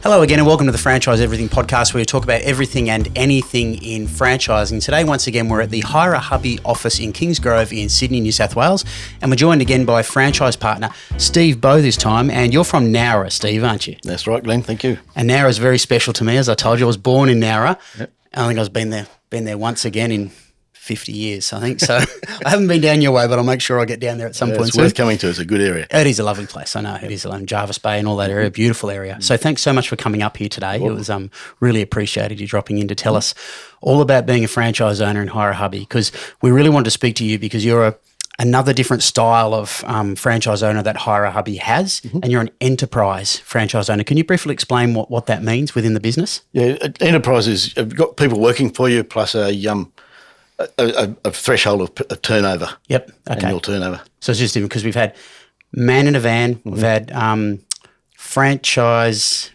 Hello again and welcome to the Franchise Everything podcast, where we talk about everything and anything in franchising. Today, once again, we're at the Hire A Hubby office in Kingsgrove in Sydney, New South Wales, and we're joined again by franchise partner Steve Bowe this time, and you're from Nowra, Steve, aren't you? That's right, Glenn, thank you. And Nowra is very special to me. As I told you, I was born in Nowra. Yep. I think I've been there once again in 50 years, I think. So I haven't been down your way, but I'll make sure I get down there at some point It's soon. worth coming to. It's a good area. It is a lovely place. I know it is. Jarvis Bay and all that area, beautiful area. So thanks so much for coming up here today. It was really appreciated you dropping in to tell us all about being a franchise owner in Hire A Hubby, because we really wanted to speak to you because you're another different style of franchise owner that Hire A Hubby has, and you're an enterprise franchise owner. Can you briefly explain what that means within the business? Yeah, enterprise is you've got people working for you plus a threshold of turnover. Yep. Okay. Annual turnover. So it's just different because we've had man in a van, we've had franchisee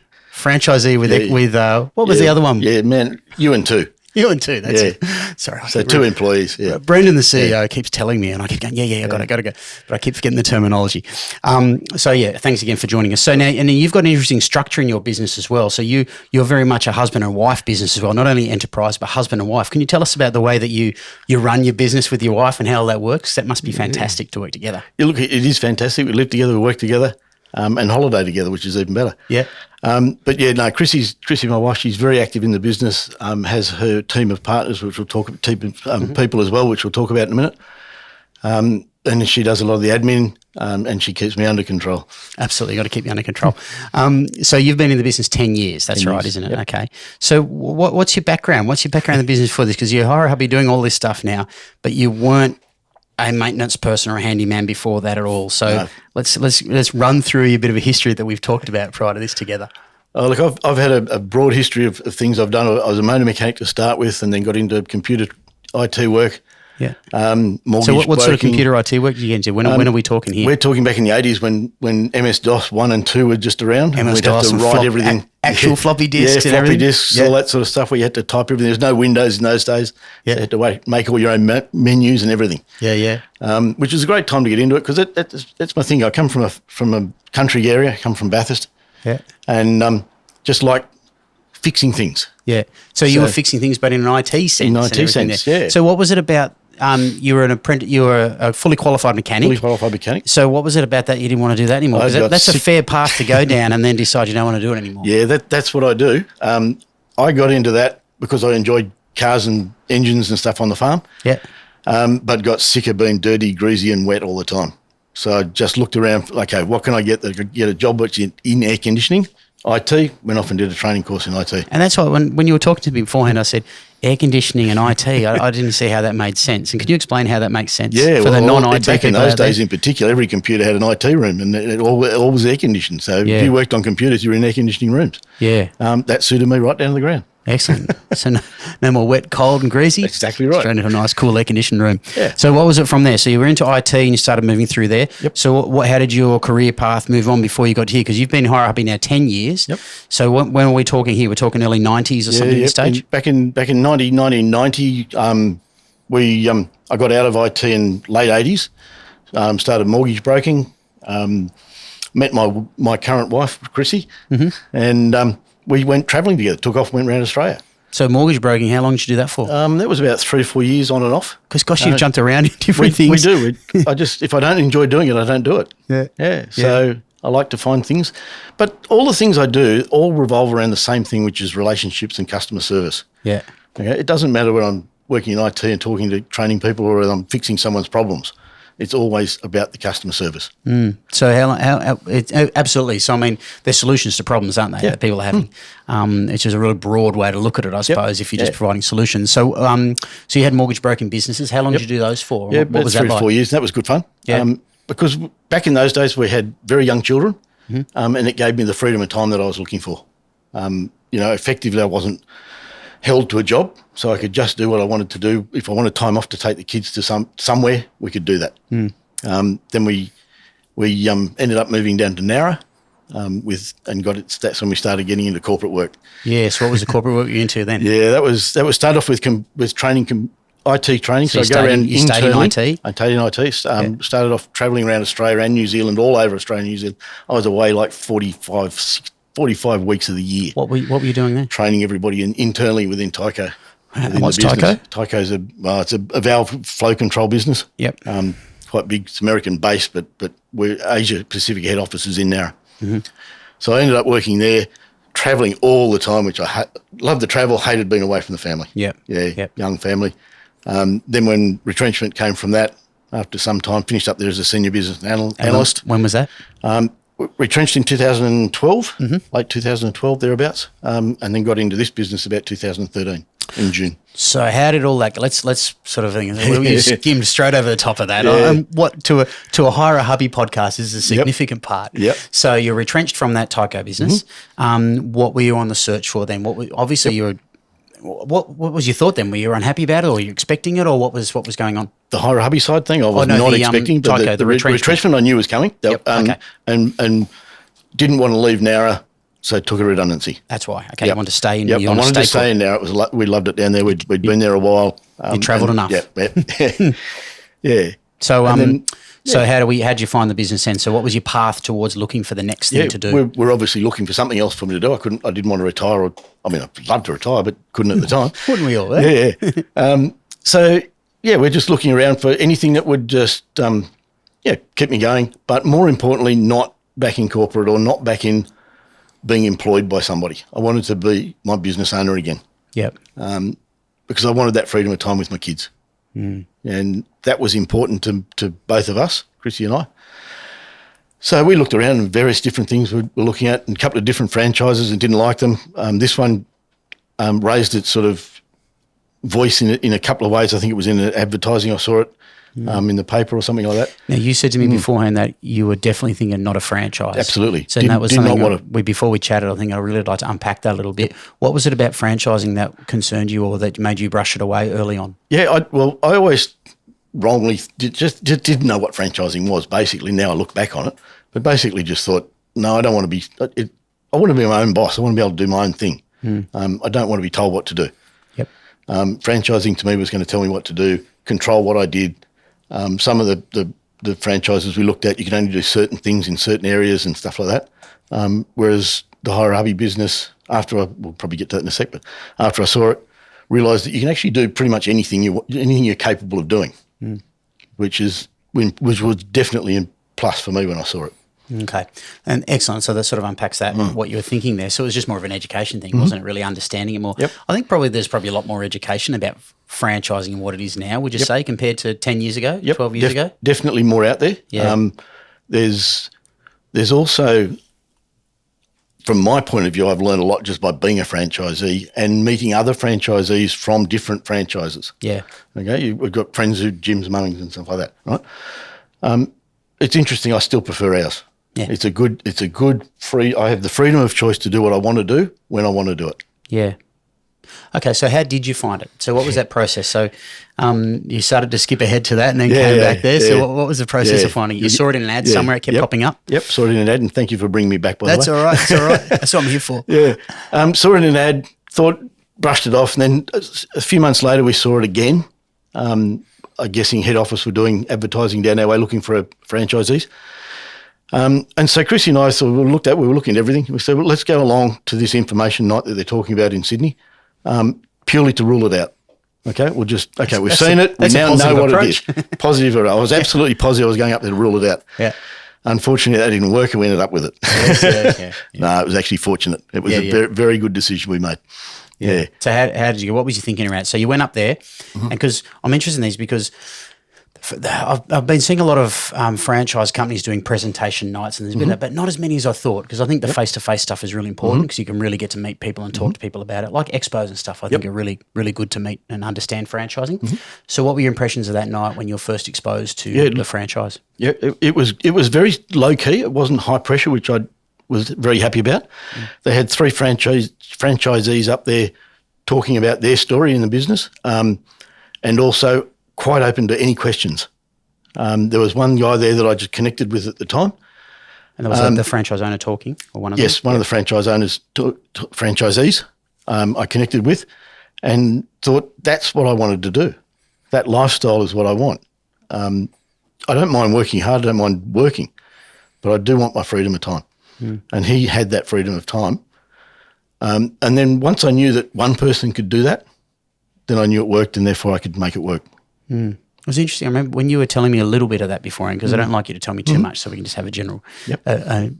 with what was the other one? Yeah, man, you and two. You and two, that's it. Sorry. So two employees, yeah. Brendan, the CEO, keeps telling me, and I keep going, I got to go. But I keep forgetting the terminology. Thanks again for joining us. So now, and you've got an interesting structure in your business as well. So you're very much a husband and wife business as well, not only enterprise, but husband and wife. Can you tell us about the way that you run your business with your wife and how that works? That must be fantastic to work together. Yeah, look, it is fantastic. We live together, we work together, and holiday together, which is even better. Yeah. Chrissy, my wife, she's very active in the business, has her team of partners, which we'll talk about, people as well, which we'll talk about in a minute. And she does a lot of the admin, and she keeps me under control. Absolutely, got to keep you under control. So you've been in the business 10 years, that's 10 right, years, isn't it? Yep. Okay. So what's your background? What's your background in the business for this? Because you're Hire A Hubby doing all this stuff now, but you weren't a maintenance person or a handyman before that at all. So No. let's run through a bit of a history that we've talked about prior to this together. Oh, look, I've had a broad history of things I've done. I was a motor mechanic to start with, and then got into computer IT work. Yeah. Mortgage So what sort of broking. computer IT work did you get into? When are we talking here? We're talking back in the 80s when MS-DOS 1 and 2 were just around. MS-DOS we'd have to and write everything. Actual floppy disks and floppy everything? disks, all that sort of stuff where you had to type everything. There's no Windows in those days. Yeah. So you had to make all your own menus and everything. Yeah. Which was a great time to get into it because that's my thing. I come from a country area. I come from Bathurst. Yeah. And just like fixing things. Yeah. So you were fixing things, but in an IT sense. In IT sense, there. yeah. So what was it about? You were an apprentice. You were a fully qualified mechanic. Fully qualified mechanic. So what was it about that you didn't want to do that anymore? Because that's a fair path to go down, and then decide you don't want to do it anymore. Yeah, that's what I do. I got into that because I enjoyed cars and engines and stuff on the farm. Yeah. But got sick of being dirty, greasy, and wet all the time. So I just looked around. Okay, what can I get that could get a job which is in air conditioning? IT, went off and did a training course in IT. And that's why when you were talking to me beforehand, I said air conditioning and IT. I didn't see how that made sense. And can you explain how that makes sense? Yeah, for the non-IT back in people those out there? days in particular, every computer had an IT room and it all was air conditioned. So Yeah. if you worked on computers, you were in air conditioning rooms. Yeah. That suited me right down to the ground. Excellent. So no more wet, cold and greasy. Exactly right. Straight into a nice, cool air-conditioned room. Yeah. So what was it from there? So you were into IT and you started moving through there. Yep. So how did your career path move on before you got here? Because you've been Hire A Hubby now 10 years. Yep. So when are we talking here? We're talking early 90s or something at this stage? Back in 1990, I got out of IT in late 80s, started mortgage broking, met my current wife, Chrissy, and we went travelling together, took off, went around Australia. So mortgage broking, how long did you do that for? That was about 3 or 4 years on and off. Because gosh, you've jumped around in different things. We do. If I don't enjoy doing it, I don't do it. Yeah. So I like to find things. But all the things I do all revolve around the same thing, which is relationships and customer service. Yeah. Okay? It doesn't matter when I'm working in IT and talking to training people or I'm fixing someone's problems. It's always about the customer service. So absolutely. So I mean, there's solutions to problems, aren't they, that people are having? It's just a really broad way to look at it, I suppose, if you're just providing solutions. So so you had mortgage broking businesses. How long did you do those for? Yeah, what was about 3 that or like? 4 years. That was good fun. Yeah. Because back in those days we had very young children, and it gave me the freedom and time that I was looking for. Effectively I wasn't held to a job, so I could just do what I wanted to do. If I wanted time off to take the kids to somewhere, we could do that. Then we ended up moving down to Nowra, that's when we started getting into corporate work. Yeah. So what was the corporate work you into then? Yeah, that was started off with training. IT training, so I go around you stayed in IT? I stayed in IT. Started off travelling around Australia and New Zealand, all over Australia and New Zealand. I was away like 45 45 weeks of the year. What were you doing there? Training everybody internally within Tyco. And what's Tyco? Tyco's it's a valve flow control business. Yep. Quite big. It's American based, but we're Asia Pacific head office is in Nowra. Mm-hmm. So I ended up working there, travelling all the time, which I loved the travel, hated being away from the family. Yep. Young family. Then when retrenchment came from that, after some time, finished up there as a senior business analyst. When was that? Retrenched in 2012, late 2012, thereabouts, and then got into this business about 2013 in June. So how did all that? Let's sort of think. You skimmed straight over the top of that. Yeah. What to a Hire A Hubby podcast is a significant part. Yep. So you're retrenched from that Tyco business. What were you on the search for then? Obviously you were. What was your thought then? Were you unhappy about it, or were you expecting it, or what was going on? The Hire A Hubby side thing, I was not expecting, but Tyco, the retrenchment I knew was coming. Okay. And didn't want to leave Nowra, so took a redundancy. That's why. Okay, you wanted to stay in. Yep. I wanted to stay in Nowra. We loved it down there. We'd been there a while. You travelled enough. Yeah. So how did you find the business then? So what was your path towards looking for the next thing to do? We're obviously looking for something else for me to do. I didn't want to retire. I'd love to retire, but couldn't at the time. Wouldn't we all? Yeah. We're just looking around for anything that would just keep me going. But more importantly, not back in corporate or not back in being employed by somebody. I wanted to be my business owner again. Yep. Because I wanted that freedom of time with my kids. And that was important to both of us, Chrissy and I. So we looked around at various different things we were looking at, and a couple of different franchises and didn't like them. This one raised its sort of voice in a couple of ways. I think it was in advertising. I saw it in the paper or something like that. Now, you said to me beforehand that you were definitely thinking not a franchise. Absolutely. So that was something before we chatted, I think I'd really like to unpack that a little bit. What was it about franchising that concerned you or that made you brush it away early on? Yeah, I always wrongly just didn't know what franchising was, basically. Now I look back on it. But basically just thought, no, I don't want to be I want to be my own boss. I want to be able to do my own thing. I don't want to be told what to do. Yep. Franchising to me was going to tell me what to do, control what I did. Some of the franchises we looked at, you can only do certain things in certain areas and stuff like that. Whereas the Hire A Hubby business, we'll probably get to that in a sec, but after I saw it, realised that you can actually do pretty much anything you're capable of doing, which was definitely a plus for me when I saw it. Okay. And excellent. So that sort of unpacks that, what you were thinking there. So it was just more of an education thing, wasn't it? Really understanding it more. Yep. I think there's probably a lot more education about franchising and what it is now, would you say, compared to 10 years ago, 12 years ago? Definitely more out there. Yeah. There's also, from my point of view, I've learned a lot just by being a franchisee and meeting other franchisees from different franchises. Yeah. Okay. We've got friends who gyms, mummings and stuff like that, right? It's interesting. I still prefer ours. Yeah. It's a good free. I have the freedom of choice to do what I want to do when I want to do it. Yeah. Okay, so how did you find it? So what was that process? So you started to skip ahead to that and then came back there. So what was the process of finding it? You saw it in an ad somewhere, it kept popping up? Yep, saw it in an ad, and thank you for bringing me back, by the way. That's all right, that's all right. That's what I'm here for. Yeah. Saw it in an ad, brushed it off, and then a few months later we saw it again. I'm guessing head office were doing advertising down our way looking for franchisees. And so Chrissy and I we were looking at everything. We said, well, let's go along to this information night that they're talking about in Sydney, purely to rule it out. Okay, we've seen it. We now know what it is. Positive. I was absolutely positive I was going up there to rule it out. Yeah. Unfortunately, that didn't work and we ended up with it. Yeah. No, it was actually fortunate. It was a very, very good decision we made. Yeah. So how did you go? What was you thinking around? So you went up there, and because I'm interested in these because I've been seeing a lot of franchise companies doing presentation nights, and there's been that, but not as many as I thought, because I think the face-to-face stuff is really important because you can really get to meet people and talk to people about it. Like expos and stuff, I think are really, really good to meet and understand franchising. So what were your impressions of that night when you were first exposed to the franchise? Yeah, it was very low-key. It wasn't high pressure, which I was very happy about. They had 3 franchisees up there talking about their story in the business, and also quite open to any questions. There was one guy there that I just connected with at the time. And there was the franchise owner talking, or one of them? Yes, one of the franchise owners, franchisees I connected with, and thought that's what I wanted to do. That lifestyle is what I want. I don't mind working hard, I don't mind working, but I do want my freedom of time. and he had that freedom of time. And then once I knew that one person could do that, then I knew it worked, and therefore I could make it work. It was interesting. I remember when you were telling me a little bit of that before, because I don't like you to tell me too much, so we can just have a general, a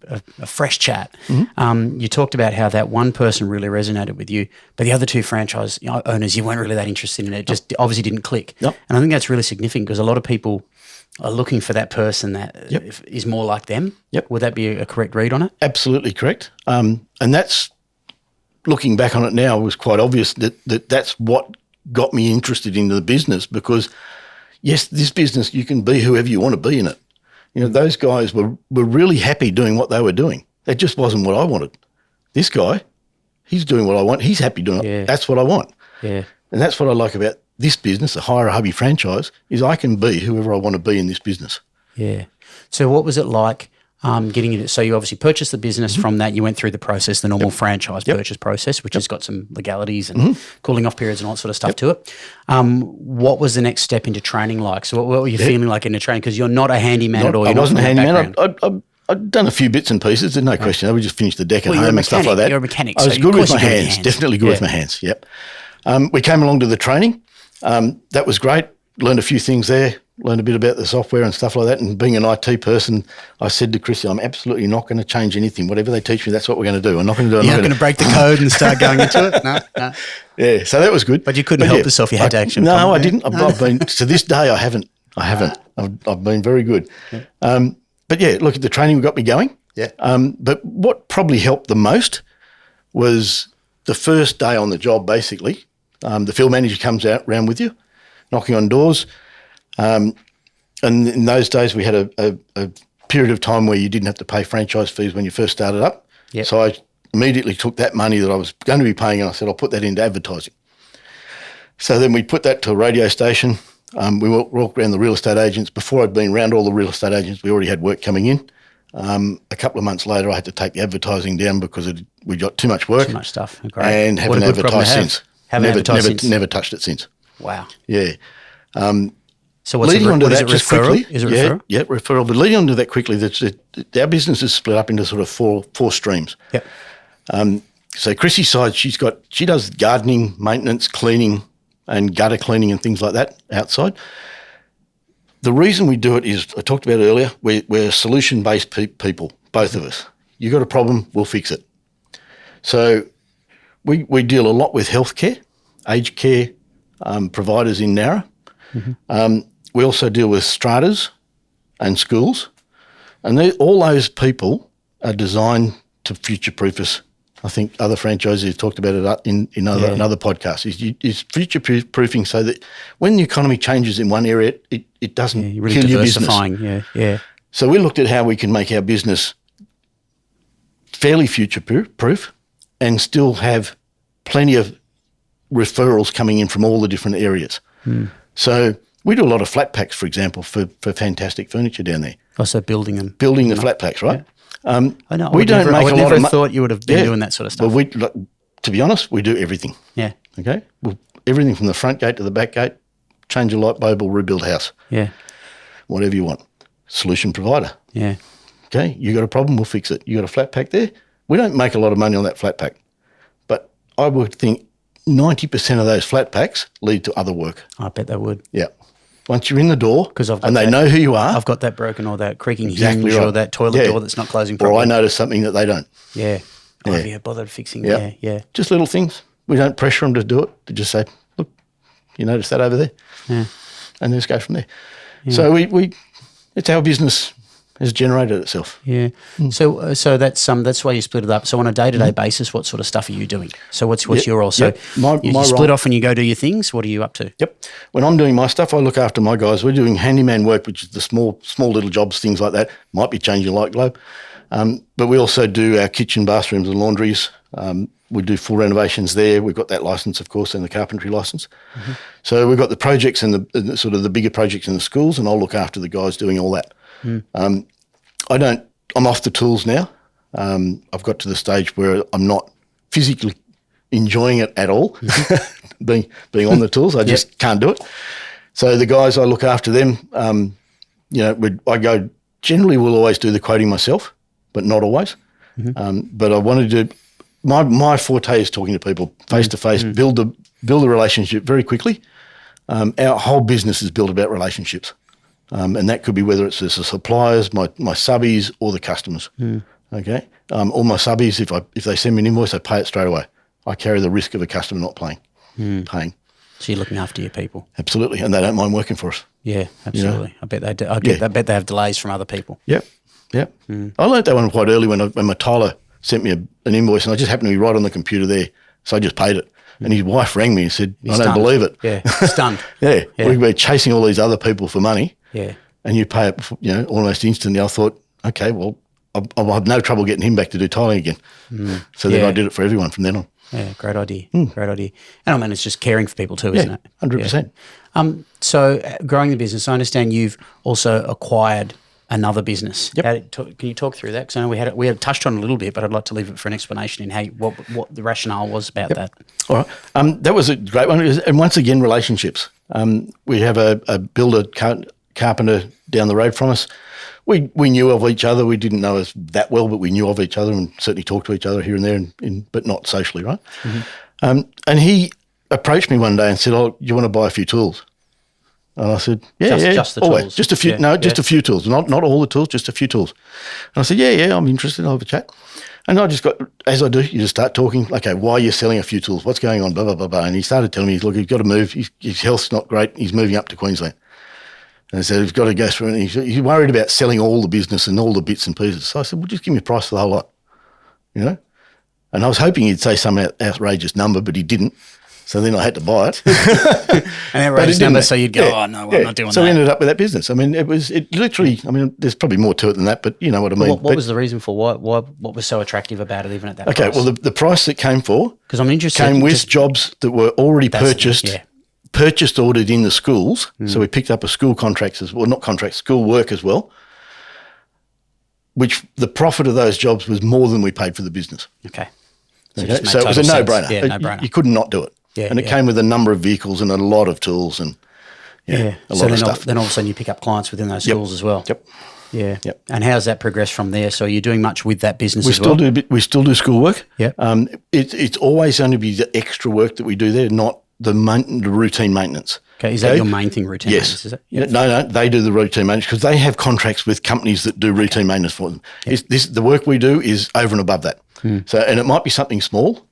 fresh chat. You talked about how that one person really resonated with you, but the other two franchise owners, you weren't really that interested in it. It just obviously didn't click. And I think that's really significant because a lot of people are looking for that person that is more like them. Would that be a correct read on it? Absolutely correct. And that's, looking back on it now, it was quite obvious that that's what got me interested into the business, because yes, this business, you can be whoever you want to be in it. You know, those guys were really happy doing what they were doing. That just wasn't what I wanted. This guy, he's doing what I want. He's happy doing it. That's what I want. And that's what I like about this business, the Hire A Hubby franchise, is I can be whoever I want to be in this business. So what was it like getting it? So you obviously purchased the business. From that, you went through the process, the normal franchise purchase process, which has got some legalities and cooling off periods and all that sort of stuff to it. What was the next step into training like? So what were you feeling like in the training? Because you're not a handyman at all. I wasn't a handyman. I'd done a few bits and pieces. There's no question. I would just finish the deck at home and stuff like that. You're a mechanic. I was good with my hands. Definitely good with my hands. We came along to the training. That was great. Learned a few things there. Learned a bit about the software and stuff like that. And being an IT person, I said to Chrissy, I'm absolutely not going to change anything. Whatever they teach me, that's what we're going to do. I'm not going to do it. You're not going to break the code and start going into it? No. Yeah, so that was good. But you couldn't help yourself. You had to actually. No, I didn't. I've been, to this day, I haven't. I've been very good. But yeah, look, the training got me going. But what probably helped the most was the first day on the job, basically. The field manager comes around with you, knocking on doors. And in those days, we had a period of time where you didn't have to pay franchise fees when you first started up. So I immediately took that money that I was going to be paying and I said, I'll put that into advertising. So then we put that to a radio station. We walked around the real estate agents. Before I'd been around all the real estate agents, we already had work coming in. A couple of months later, I had to take the advertising down because we got too much work. Too much stuff. Great. And haven't advertised since. Never touched it since. Wow. Yeah. So what's leading on to that just referral? Quickly, is it referral? Yeah, referral. But leading on to that quickly, our business is split up into sort of four streams. So Chrissy's side, she does gardening, maintenance, cleaning, and gutter cleaning and things like that outside. The reason we do it is, I talked about it earlier, we're solution-based people, both of us. You got a problem, we'll fix it. So we deal a lot with healthcare, aged care providers in Nowra. We also deal with stratas and schools, and all those people are designed to future-proof us. I think other franchisees have talked about it in other podcasts. Is future-proofing so that when the economy changes in one area, it doesn't really kill your business. So we looked at how we can make our business fairly future-proof and still have plenty of referrals coming in from all the different areas. So we do a lot of flat packs, for example, for fantastic furniture down there. Also building the flat packs, right? I know. We don't make a lot of money. Thought you would have been doing that sort of stuff. Well, to be honest, we do everything. Okay? Everything from the front gate to the back gate, change a light bulb or rebuild house. Whatever you want. Solution provider. Okay? You got a problem, we'll fix it. You got a flat pack there. We don't make a lot of money on that flat pack. But I would think 90% of those flat packs lead to other work. I bet they would. Once you're in the door and they know who you are. I've got that broken or that creaking hinge or that toilet door that's not closing properly. Or I notice something that they don't. Have you bothered fixing? Just little things. We don't pressure them to do it. We just say, look, you notice that over there? And just go from there. So it's our business has generated itself. So that's why you split it up. So on a day-to-day basis, what sort of stuff are you doing? So what's your role? So you split off and you go do your things. What are you up to? When I'm doing my stuff, I look after my guys. We're doing handyman work, which is the small little jobs, things like that. Might be changing a light globe. But we also do our kitchen, bathrooms and laundries. We do full renovations there. We've got that license, of course, and the carpentry license. So we've got the projects and the sort of the bigger projects in the schools, and I'll look after the guys doing all that. I'm off the tools now. I've got to the stage where I'm not physically enjoying it at all, being on the tools. I just can't do it. So the guys, I look after them. Generally will always do the quoting myself, but not always. But I wanted to. My forte is talking to people face to face, build a relationship very quickly. Our whole business is built about relationships, and that could be whether it's the suppliers, my subbies, or the customers. Okay, all my subbies, if they send me an invoice, I pay it straight away. I carry the risk of a customer not paying. So you're looking after your people. Absolutely, and they don't mind working for us. Yeah, absolutely. I bet they do. I bet they have delays from other people. Yep. I learned that one quite early when my Tyler sent me an invoice, and I just happened to be right on the computer there, so I just paid it. And his wife rang me and said, "I don't believe it." Yeah, stunned. Yeah, we're chasing all these other people for money. Yeah, and you pay it, almost instantly. I thought, okay, well, I'll have no trouble getting him back to do tiling again. So then I did it for everyone from then on. Yeah, great idea. Great idea. And I mean, it's just caring for people too, isn't it? 100%. So growing the business, I understand you've also acquired another business. Yep. Can you talk through that? Because I know we had touched on it a little bit, but I'd like to leave it for an explanation in what the rationale was about that. All right. That was a great one. And once again, relationships. We have a builder carpenter down the road from us. We knew of each other. We didn't know us that well, but we knew of each other and certainly talked to each other here and there, but not socially, right? And he approached me one day and said, "Oh, you want to buy a few tools?" And I said, just the always. tools. Just a few, just a few tools, not all the tools, just a few tools." And I said, yeah, I'm interested, I'll have a chat. And I just got, as I do, you just start talking, okay, why are you selling a few tools? What's going on, blah, blah, blah, blah. And he started telling me, look, he's got to move, his health's not great, he's moving up to Queensland. And I said, he's got to go through, and he's worried about selling all the business and all the bits and pieces. So I said, well, just give me a price for the whole lot, And I was hoping he'd say some outrageous number, but he didn't. So then I had to buy it. And outrageous number, so you'd go, I'm not doing that. So we ended up with that business. I mean, it literally, there's probably more to it than that, but you know what I mean. What was the reason for what was so attractive about it even at that price? Okay, well, the price that came for, because I'm interested, came with jobs that were already purchased, ordered in the schools. So we picked up a school contracts as well, not contracts, school work as well, which the profit of those jobs was more than we paid for the business. Okay. So it was a no-brainer. Yeah, no-brainer. You could not do it. And it came with a number of vehicles and a lot of tools and a lot of stuff. Then all of a sudden you pick up clients within those schools as well. Yep. Yeah. Yep. And how's that progressed from there? So are you doing much with that business we as well? We still do school work. Yep. It's always going to be the extra work that we do there, not the routine maintenance. Okay. Is that your main thing, routine maintenance? Is it? Yep. No, they do the routine maintenance because they have contracts with companies that do routine maintenance for them. Yep. The work we do is over and above that. So, and it might be something small.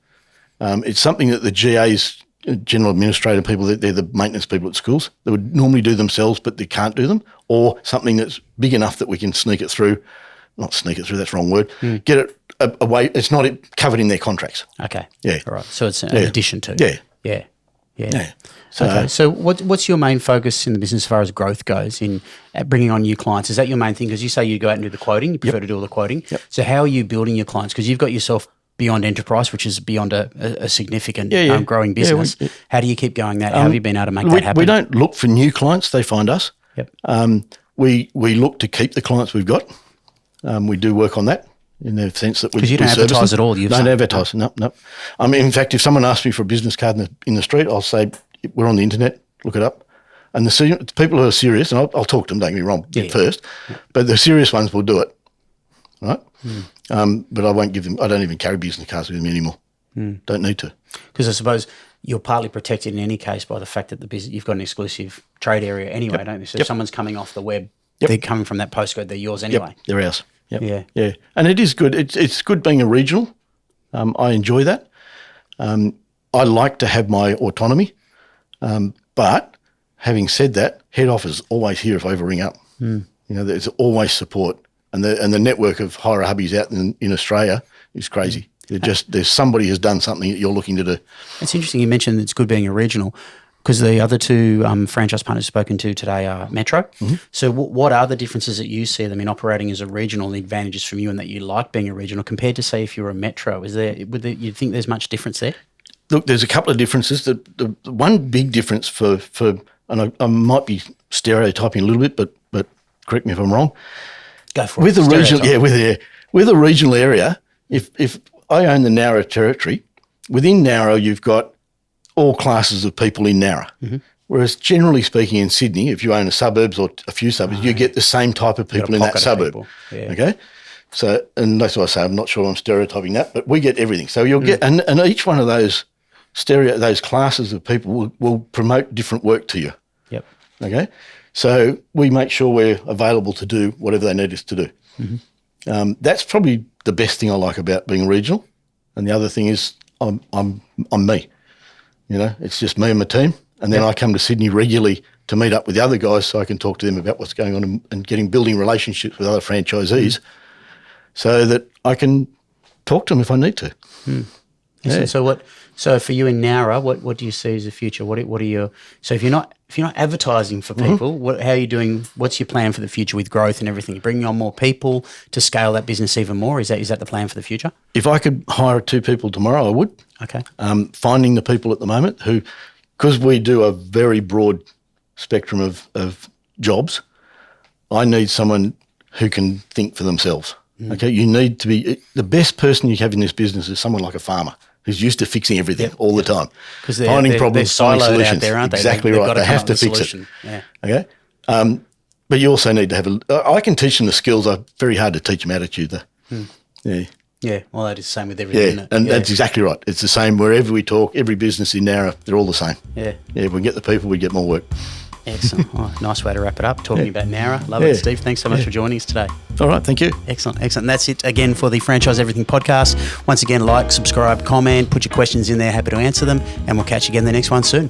It's something that the GAs, general administrator people, they're the maintenance people at schools, they would normally do themselves, but they can't do them, or something that's big enough that we can sneak it through. Not sneak it through, that's the wrong word. Get it away. It's not covered in their contracts. Okay. Yeah. All right. So it's an addition to. Yeah. So what's your main focus in the business as far as growth goes in bringing on new clients? Is that your main thing? Because you say you go out and do the quoting, you prefer to do all the quoting. Yep. So how are you building your clients? Because you've got yourself beyond enterprise, which is beyond a significant growing business. How do you keep going that? How have you been able to make that happen? We don't look for new clients, they find us. Yep. We look to keep the clients we've got. We do work on that in the sense that we because you don't advertise at all. Don't advertise. No. In fact, if someone asks me for a business card in the street, I'll say, we're on the internet, look it up. And the people who are serious, and I'll talk to them, don't get me wrong, at first, but the serious ones will do it, right? But I won't give them, I don't even carry business cards with them anymore. Don't need to. Because I suppose you're partly protected in any case by the fact that you've got an exclusive trade area anyway, don't you? So if someone's coming off the web, they're coming from that postcode, they're yours anyway. They're ours. Yeah. And it is good. It's good being a regional. I enjoy that. I like to have my autonomy. But having said that, head office is always here if I ever ring up. There's always support. And the network of Hire A Hubbies out in Australia is crazy. There's somebody who's done something that you're looking to do. It's interesting you mentioned it's good being a regional because the other two franchise partners spoken to today are Metro. So what are the differences that you see them in operating as a regional, the advantages from you and that you like being a regional compared to, say, if you're a Metro? You think there's much difference there? Look, there's a couple of differences. The one big difference for and I might be stereotyping a little bit, but correct me if I'm wrong. Go for with it. With a regional area, if I own the Nowra territory, within Nowra you've got all classes of people in Nowra. Whereas generally speaking in Sydney, if you own a suburbs or a few suburbs, you get the same type of people in that suburb. Okay? So, and that's why I say I'm not sure I'm stereotyping that, but we get everything. So you'll get, and each one of those those classes of people will promote different work to you. Yep. Okay. So we make sure we're available to do whatever they need us to do. Mm-hmm. That's probably the best thing I like about being regional. And the other thing is I'm me. You know, it's just me and my team. And then I come to Sydney regularly to meet up with the other guys so I can talk to them about what's going on and building relationships with other franchisees so that I can talk to them if I need to. Yeah. So for you in Nowra, what do you see as the future? What are your, so if you're not advertising for people, how are you doing? What's your plan for the future with growth and everything? You're bringing on more people to scale that business even more. Is that the plan for the future? If I could hire 2 people tomorrow, I would. Okay. Finding the people at the moment who, because we do a very broad spectrum of jobs, I need someone who can think for themselves. Okay, you need to be, the best person you have in this business is someone like a farmer who's used to fixing everything all the time. Because finding problems, finding solutions. Out there, aren't they? Exactly right. They have to fix it. Yeah. Okay. But you also need to have I can teach them the skills. I'm very hard to teach them attitude though. Yeah. Yeah. Well, that is the same with everything. Isn't it? And that's exactly right. It's the same wherever we talk. Every business in Nowra, they're all the same. Yeah. Yeah. If we get the people, we get more work. Excellent. Oh, nice way to wrap it up, talking about Nowra. Love it, Steve. Thanks so much for joining us today. All right, thank you. Excellent. And that's it again for the Franchise Everything podcast. Once again, like, subscribe, comment, put your questions in there. Happy to answer them. And we'll catch you again the next one soon.